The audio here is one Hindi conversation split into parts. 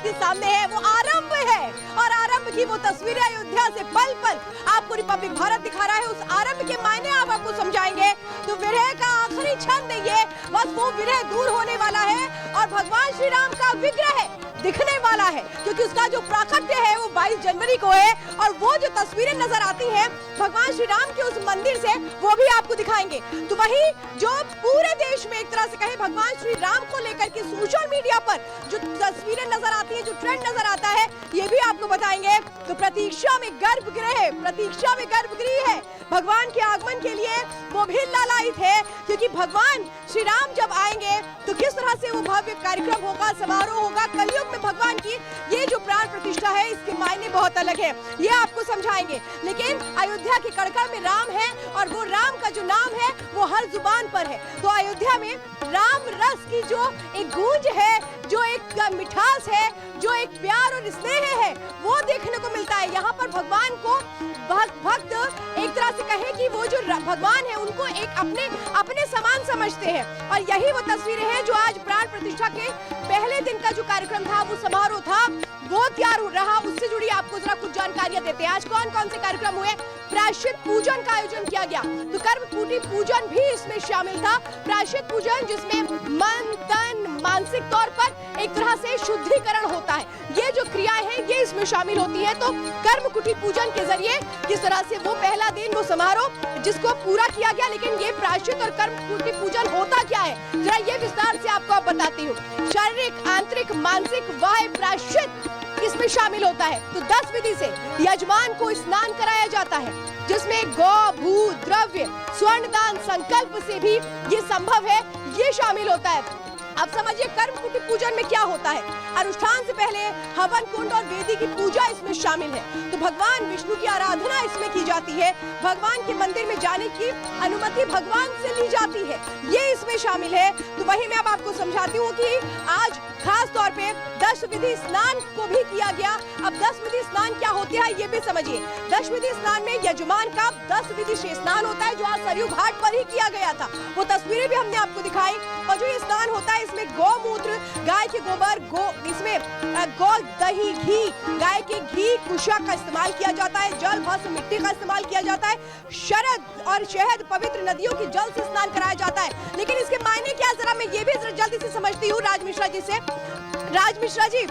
आपके सामने है वो आरंभ है, और आरंभ की वो तस्वीरें अयोध्या से पल पल आपको रिपब्लिक भारत दिखा रहा है। उस आरंभ के मायने आप आपको समझाएंगे। तो विरह का आखिरी क्षण नहीं है, बस वो विरह दूर होने वाला है और भगवान श्री राम का विग्रह दिखने वाला है, क्योंकि उसका जो प्राकट्य है वो 22 जनवरी को है। और वो जो तस्वीरें नजर आती हैं भगवान श्री राम के उस मंदिर से, वो भी आपको दिखाएंगे। तो वही जो पूरे देश में एक तरह से कहे भगवान श्री राम को लेकर के सोशल मीडिया पर जो तस्वीरें नजर आती है, जो ट्रेंड नजर आता है, ये भी आपको बताएंगे। तो प्रतीक्षा में गर्भगृह, प्रतीक्षा में गर्भगृह है भगवान के आगमन के लिए, वो भी लालायित है, क्योंकि भगवान श्री राम जब आएंगे तो किस तरह से वो भव्य कार्यक्रम होगा, समारोह होगा। कलयुग में भगवान की ये जो प्राण प्रतिष्ठा है, इसके मायने बहुत अलग है, ये आपको समझाएंगे। लेकिन अयोध्या के कड़कड़ में राम है, और वो राम का जो नाम है वो हर जुबान पर है। तो अयोध्या में राम रस की जो एक गूंज है, जो एक मिठास है, जो एक प्यार और स्नेह है, वो देखने को मिलता है। यहाँ पर भगवान को भक्त एक तरह से कहे कि वो जो भगवान है उनको एक अपने समान समझते हैं। और यही वो तस्वीरें हैं जो आज प्राण प्रतिष्ठा के पहले दिन का जो कार्यक्रम था, वो समारोह था, वो तैयार हो रहा। उससे जुड़ी आपको जरा कुछ जानकारियां देते हैं। आज कौन कौन से कार्यक्रम हुए? प्रायश्चित पूजन का आयोजन किया गया, तो कर्मकुटी पूजन भी इसमें शामिल था। प्रायश्चित पूजन जिसमें मन तन मानसिक तौर पर एक तरह से शुद्धिकरण होता है, ये जो क्रियाएं हैं ये इसमें शामिल होती है। तो कर्मकुटी पूजन के जरिए किस तरह से वो पहला दिन, वो समारोह जिसको पूरा किया गया। लेकिन ये प्रायश्चित और कर्मकुटी पूजन होता क्या है, जरा ये विस्तार से आपको बताती हूँ। शारीरिक, आंतरिक, मानसिक वाह प्रायश्चित इसमें शामिल होता है। तो 10 विधि से यजमान को स्नान कराया जाता है, जिसमें गौ भू द्रव्य स्वर्ण दान संकल्प से भी ये संभव है, ये शामिल होता है। अब समझिए कर्मकुटी पूजन में क्या होता है। अनुष्ठान से पहले हवन कुंड और वेदी की पूजा इसमें शामिल है। तो भगवान विष्णु की आराधना इसमें की जाती है, भगवान के मंदिर में जाने की अनुमति भगवान से ली जाती है, ये इसमें शामिल है। तो वही मैं अब आपको समझाती हूँ कि आज खास तौर पे 10 विधि स्नान को भी किया गया। अब 10 विधि स्नान क्या होते हैं ये भी समझिए। 10 विधि स्नान में यजमान का 10 विधि से स्नान होता है, जो आज सरयू घाट पर ही किया गया था। वो तस्वीरें भी हमने आपको दिखाई। और जो ये स्नान होता है इसमें गौमूत्र, गाय के गोबर, इसमें गौ दही, घी, गाय के घी, कुशा का इस्तेमाल किया जाता है, जल भस्म मिट्टी का इस्तेमाल किया जाता है, शरद और शहद पवित्र नदियों की जल से स्नान कराया जाता है। लेकिन इसके मायने क्या, जरा मैं ये भी जरा जल्दी से समझती हूँ राज मिश्रा जी से। राज मिश्रा जी,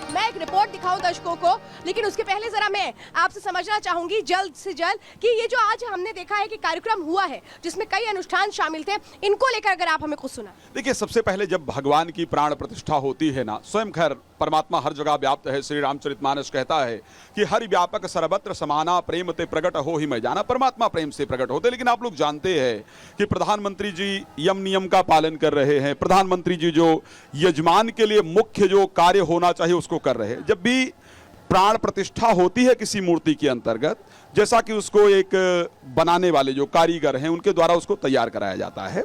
मैं एक रिपोर्ट दिखाऊं दर्शकों को, लेकिन उसके पहले जरा मैं आपसे समझना चाहूंगी जल्द से जल्द कि ये जो आज हमने देखा है कि कार्यक्रम हुआ है जिसमें कई अनुष्ठान शामिल थे, इनको लेकर अगर आप हमें कुछ सुना। देखिए, सबसे पहले जब भगवान की प्राण प्रतिष्ठा होती है ना, स्वयं खैर परमात्मा हर जगह व्याप्त है। श्री रामचरितमानस कहता है कि हरि व्यापक सर्वत्र समाना, प्रेम ते प्रकट हो ही मैं जाना। परमात्मा प्रेम से प्रकट होते। लेकिन आप लोग जानते हैं कि प्रधानमंत्री जी यम नियम का पालन कर रहे हैं। प्रधानमंत्री जी जो यजमान के लिए मुख्य जो कार्य होना चाहिए उसको कर रहे हैं। जब भी प्राण प्रतिष्ठा होती है किसी मूर्ति के अंतर्गत, जैसा कि उसको एक बनाने वाले जो कारीगर हैं उनके द्वारा उसको तैयार कराया जाता है।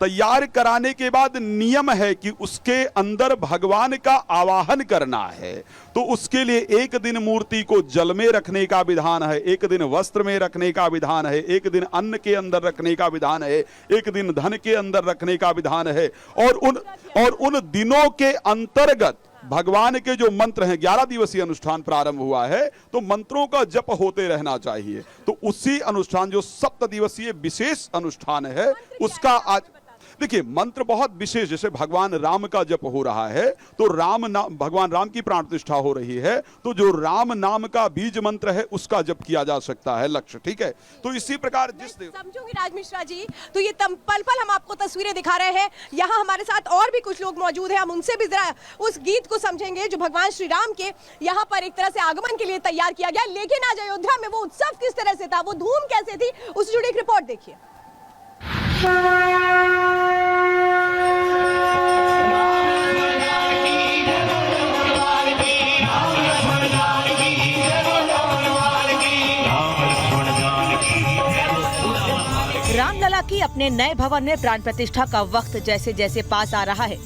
तैयार कराने के बाद नियम है कि उसके अंदर भगवान का आवाहन करना है। तो उसके लिए एक दिन मूर्ति को जल में रखने का विधान है, एक दिन वस्त्र में रखने का विधान है, एक दिन अन्न के अंदर रखने का विधान है, एक दिन धन के अंदर रखने का विधान है। और उन दिनों के अंतर्गत भगवान के जो मंत्र हैं, 11 दिवसीय अनुष्ठान प्रारंभ हुआ है, तो मंत्रों का जप होते रहना चाहिए। तो उसी अनुष्ठान जो 7 दिवसीय विशेष अनुष्ठान है उसका आज देखिए मंत्र बहुत विशेष, जैसे भगवान राम का जप हो रहा है तो भगवान राम की प्राण प्रतिष्ठा हो रही है, तो जो राम नाम का बीज मंत्र है उसका जप किया जा सकता है, लक्ष्य। ठीक है, तो इसी प्रकार समझूंगी राज मिश्रा जी। तो ये पल पल हम आपको तस्वीरें दिखा रहे हैं। यहाँ हमारे साथ और भी कुछ लोग मौजूद हैं, हम उनसे भी जरा उस गीत को समझेंगे जो भगवान श्री राम के यहाँ पर एक तरह से आगमन के लिए तैयार किया गया। लेकिन आज अयोध्या में वो उत्सव किस तरह से था, वो धूम कैसे थी, उससे जुड़ी एक रिपोर्ट देखिए। रामलला की अपने नए भवन में प्राण प्रतिष्ठा का वक्त जैसे जैसे पास आ रहा है,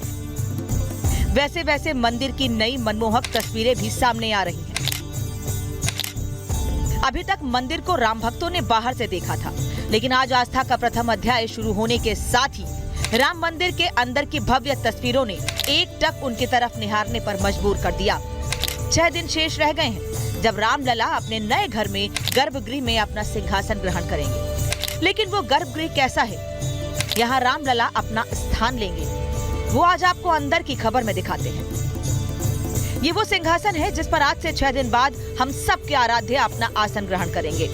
वैसे वैसे मंदिर की नई मनमोहक तस्वीरें भी सामने आ रही हैं। अभी तक मंदिर को राम भक्तों ने बाहर से देखा था, लेकिन आज आस्था का प्रथम अध्याय शुरू होने के साथ ही राम मंदिर के अंदर की भव्य तस्वीरों ने एक टक उनकी तरफ निहारने पर मजबूर कर दिया। 6 दिन शेष रह गए हैं जब रामलला अपने नए घर में गर्भगृह में अपना सिंहासन ग्रहण करेंगे। लेकिन वो गर्भगृह कैसा है, यहाँ रामलला अपना स्थान लेंगे, वो आज आपको अंदर की खबर में दिखाते हैं। ये वो सिंहासन है जिस पर आज से 6 दिन बाद हम सबके आराध्य अपना आसन ग्रहण करेंगे।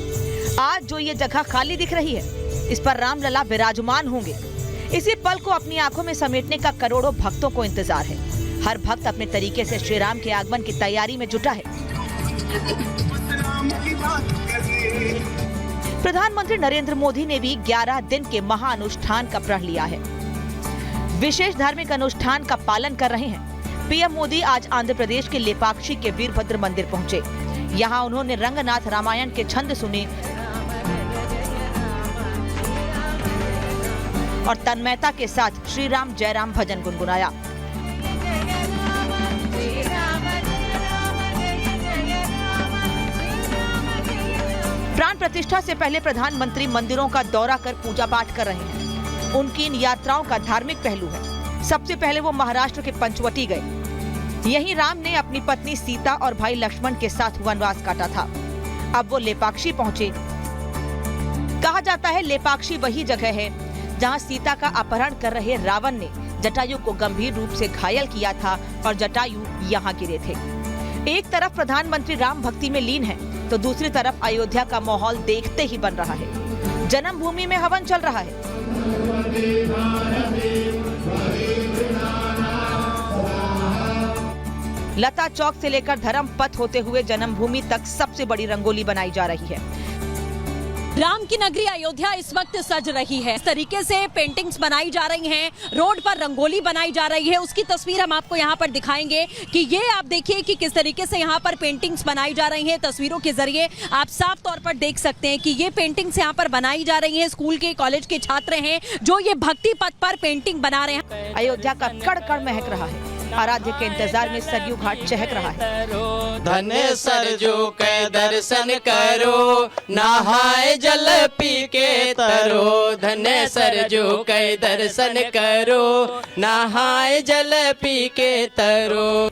आज जो ये जगह खाली दिख रही है, इस पर रामलला विराजमान होंगे। इसी पल को अपनी आंखों में समेटने का करोड़ों भक्तों को इंतजार है। हर भक्त अपने तरीके से श्री राम के आगमन की तैयारी में जुटा है। प्रधानमंत्री नरेंद्र मोदी ने भी 11 दिन के महाअनुष्ठान का प्रण लिया है। विशेष धार्मिक अनुष्ठान का पालन कर रहे हैं। पीएम मोदी आज आंध्र प्रदेश के लेपाक्षी के वीरभद्र मंदिर पहुंचे। यहाँ उन्होंने रंगनाथ रामायण के छंद सुने और तन्मयता के साथ श्री राम जय राम भजन गुनगुनाया। प्राण प्रतिष्ठा से पहले प्रधानमंत्री मंदिरों का दौरा कर पूजा पाठ कर रहे हैं। उनकी इन यात्राओं का धार्मिक पहलू है। सबसे पहले वो महाराष्ट्र के पंचवटी गए। यहीं राम ने अपनी पत्नी सीता और भाई लक्ष्मण के साथ वनवास काटा था। अब वो लेपाक्षी पहुंचे। कहा जाता है लेपाक्षी वही जगह है जहां सीता का अपहरण कर रहे रावण ने जटायु को गंभीर रूप से घायल किया था और जटायु यहां गिरे थे। एक तरफ प्रधानमंत्री राम भक्ति में लीन है तो दूसरी तरफ अयोध्या का माहौल देखते ही बन रहा है। जन्मभूमि में हवन चल रहा है। लता चौक से लेकर धर्म पथ होते हुए जन्मभूमि तक सबसे बड़ी रंगोली बनाई जा रही है। राम की नगरी अयोध्या इस वक्त सज रही है। इस तरीके से पेंटिंग्स बनाई जा रही हैं, रोड पर रंगोली बनाई जा रही है। उसकी तस्वीर हम आपको यहाँ पर दिखाएंगे कि ये आप देखिए कि किस तरीके से यहाँ पर पेंटिंग्स बनाई जा रही हैं। तस्वीरों के जरिए आप साफ तौर पर देख सकते हैं कि ये पेंटिंग्स यहाँ पर बनाई जा रही हैं। स्कूल के कॉलेज के छात्र हैं जो ये भक्ति पथ पर पेंटिंग बना रहे हैं। अयोध्या का कड़-कड़ महक रहा है। आराध्य के इंतजार में सरयू घाट चहक रहा है। धन सरजू के दर्शन करो, नहाए जल पी के तरो। धन सरजू के दर्शन करो, नहाए जल पी के तरो।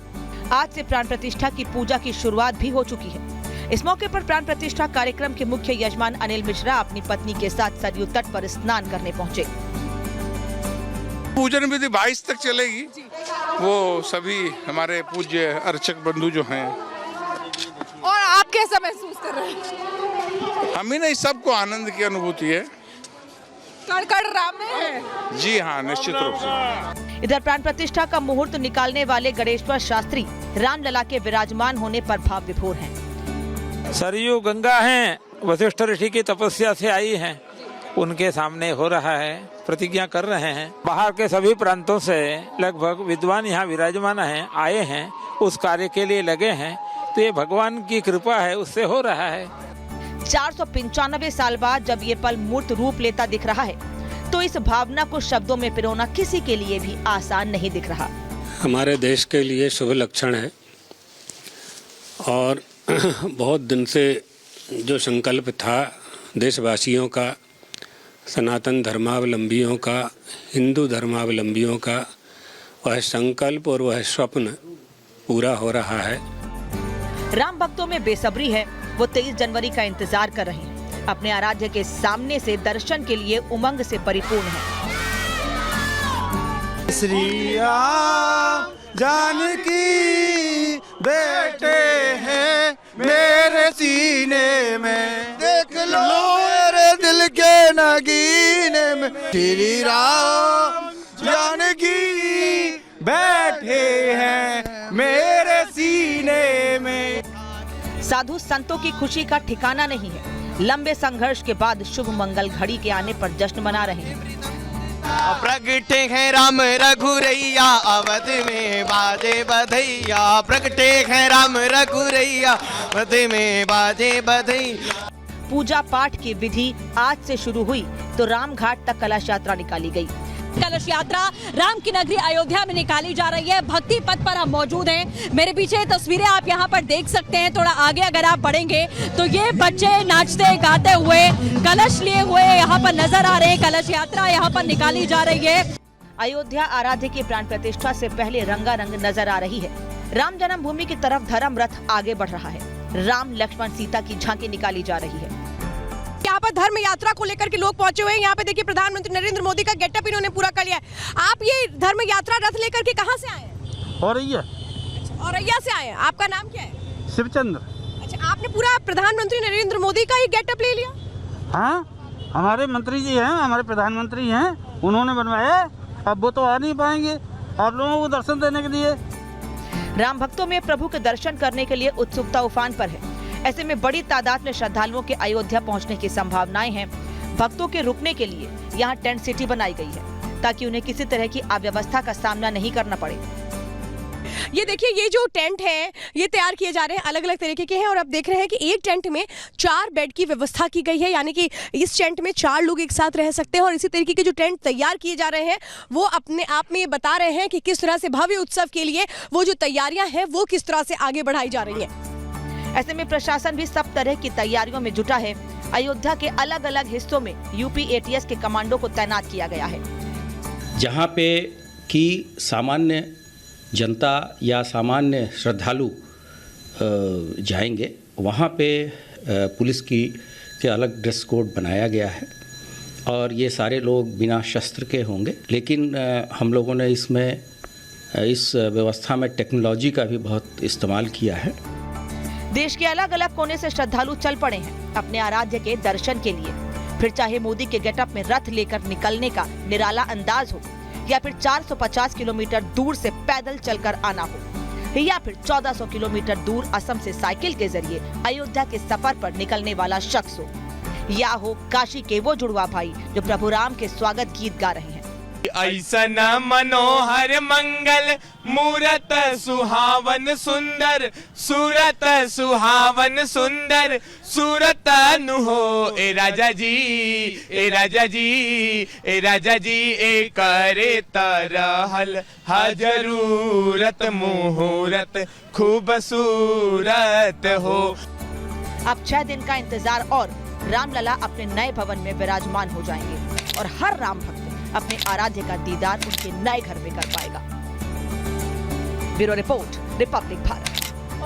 आज से प्राण प्रतिष्ठा की पूजा की शुरुआत भी हो चुकी है। इस मौके पर प्राण प्रतिष्ठा कार्यक्रम के मुख्य यजमान अनिल मिश्रा अपनी पत्नी के साथ सरयू तट पर स्नान करने पहुंचे। पूजन विधि 22 तक चलेगी। वो सभी हमारे पूज्य अर्चक बंधु जो हैं। और आप कैसा महसूस कर रहे हैं? हम ही नहीं, सबको आनंद की अनुभूति है। कड़ राम में है। जी हाँ, निश्चित रूप से। इधर प्राण प्रतिष्ठा का मुहूर्त निकालने वाले गणेश्वर शास्त्री रामलला के विराजमान होने पर भाव विभोर हैं। सरयू गंगा हैं, वशिष्ठ ऋषि की तपस्या से आई हैं। उनके सामने हो रहा है, प्रतिज्ञा कर रहे हैं। बाहर के सभी प्रांतों से लगभग विद्वान यहाँ विराजमान हैं, आए हैं, उस कार्य के लिए लगे हैं। तो ये भगवान की कृपा है, उससे हो रहा है। 495 साल बाद जब ये पल मूर्त रूप लेता दिख रहा है तो इस भावना को शब्दों में पिरोना किसी के लिए भी आसान नहीं दिख रहा। हमारे देश के लिए शुभ लक्षण है और बहुत दिन से जो संकल्प था देशवासियों का, सनातन धर्मावलंबियों का, हिंदू धर्मावलंबियों का, वह संकल्प और वह स्वप्न पूरा हो रहा है। राम भक्तों में बेसब्री है। वो 23 जनवरी का इंतजार कर रहे हैं। अपने आराध्य के सामने से दर्शन के लिए उमंग से परिपूर्ण है। श्री राम जानकी बेटे हैं मेरे सीने में, देख लो मेरे दिल के नगीने में। श्री राम जानकी बैठे हैं मेरे सीने में। साधु संतों की खुशी का ठिकाना नहीं है। लंबे संघर्ष के बाद शुभ मंगल घड़ी के आने पर जश्न मना रहे हैं। प्रगटे हैं राम रघुरैया, अवध में बाजे बधैया। प्रगटे हैं राम रघुरैया, अवध में बाजे बधैया। पूजा पाठ की विधि आज से शुरू हुई तो राम घाट तक कलश यात्रा निकाली गई। कलश यात्रा राम की नगरी अयोध्या में निकाली जा रही है। भक्ति पथ पर हम मौजूद हैं। मेरे पीछे तस्वीरें आप यहाँ पर देख सकते हैं। थोड़ा आगे अगर आप बढ़ेंगे तो ये बच्चे नाचते गाते हुए कलश लिए हुए यहाँ पर नजर आ रहे हैं। कलश यात्रा यहाँ पर निकाली जा रही है। अयोध्या आराध्य की प्राण प्रतिष्ठा से पहले रंगारंग नजर आ रही है। राम जन्मभूमि की तरफ धर्म रथ आगे बढ़ रहा है। राम लक्ष्मण सीता की झांकी निकाली जा रही है। यहाँ पर धर्म यात्रा को लेकर के लोग पहुंचे हुए हैं। यहाँ पे देखिए प्रधानमंत्री नरेंद्र मोदी का गेटअप इन्होंने पूरा कर लिया है। आप ये धर्म यात्रा रथ लेकर के कहाँ से आए हैं? औरैया। औरैया से आए हैं। आपका नाम क्या है? शिवचंद्र। अच्छा, आपने पूरा प्रधानमंत्री नरेंद्र मोदी का ही गेटअप ले लिया? हाँ, हमारे मंत्री जी हैं, हमारे प्रधानमंत्री हैं, उन्होंने बनवाया। अब वो तो आ नहीं पाएंगे आप लोगों को दर्शन देने के लिए। राम भक्तों में प्रभु के दर्शन करने के लिए उत्सुकता उफान पर है। ऐसे में बड़ी तादाद में श्रद्धालुओं के अयोध्या पहुंचने की संभावनाएं हैं। भक्तों के रुकने के लिए यहां टेंट सिटी बनाई गई है ताकि उन्हें किसी तरह की अव्यवस्था का सामना नहीं करना पड़े। ये देखिए, ये जो टेंट है ये तैयार किए जा रहे हैं, अलग अलग तरीके के हैं। और अब देख रहे हैं कि एक टेंट में 4 बेड की व्यवस्था की गई है, यानी कि इस टेंट में 4 लोग एक साथ रह सकते हैं। और इसी तरीके के जो टेंट तैयार किए जा रहे हैं वो अपने आप में ये बता रहे हैं कि किस तरह से भव्य उत्सव के लिए वो जो तैयारियां हैं वो किस तरह से आगे बढ़ाई जा रही हैं। ऐसे में प्रशासन भी सब तरह की तैयारियों में जुटा है। अयोध्या के अलग अलग हिस्सों में यूपी ATS के कमांडो को तैनात किया गया है। जहाँ पे कि सामान्य जनता या सामान्य श्रद्धालु जाएंगे, वहाँ पे पुलिस के अलग ड्रेस कोड बनाया गया है और ये सारे लोग बिना शस्त्र के होंगे। लेकिन हम लोगों ने इसमें इस व्यवस्था में टेक्नोलॉजी का भी बहुत इस्तेमाल किया है। देश के अलग अलग कोने से श्रद्धालु चल पड़े हैं अपने आराध्य के दर्शन के लिए। फिर चाहे मोदी के गेटअप में रथ लेकर निकलने का निराला अंदाज हो, या फिर 450 किलोमीटर दूर से पैदल चलकर आना हो, या फिर 1400 किलोमीटर दूर असम से साइकिल के जरिए अयोध्या के सफर पर निकलने वाला शख्स हो, या हो काशी के वो जुड़वा भाई जो प्रभु राम के स्वागत गीत गा रहे हैं। ऐसन मनोहर मंगल मूरत सुहावन सुंदर, सूरत सुहावन सुंदर, सूरत नु हो ए राजा जी, ए राजा जी, ए राजा जी, ए करे तरहल हजरूरत मुहूर्त खूबसूरत हो। अब 6 दिन का इंतजार और रामलला अपने नए भवन में विराजमान हो जाएंगे और हर राम भक्त अपने आराध्य का दीदार उनके नए घर में कर पाएगा। Bureau report, Republic Bharat.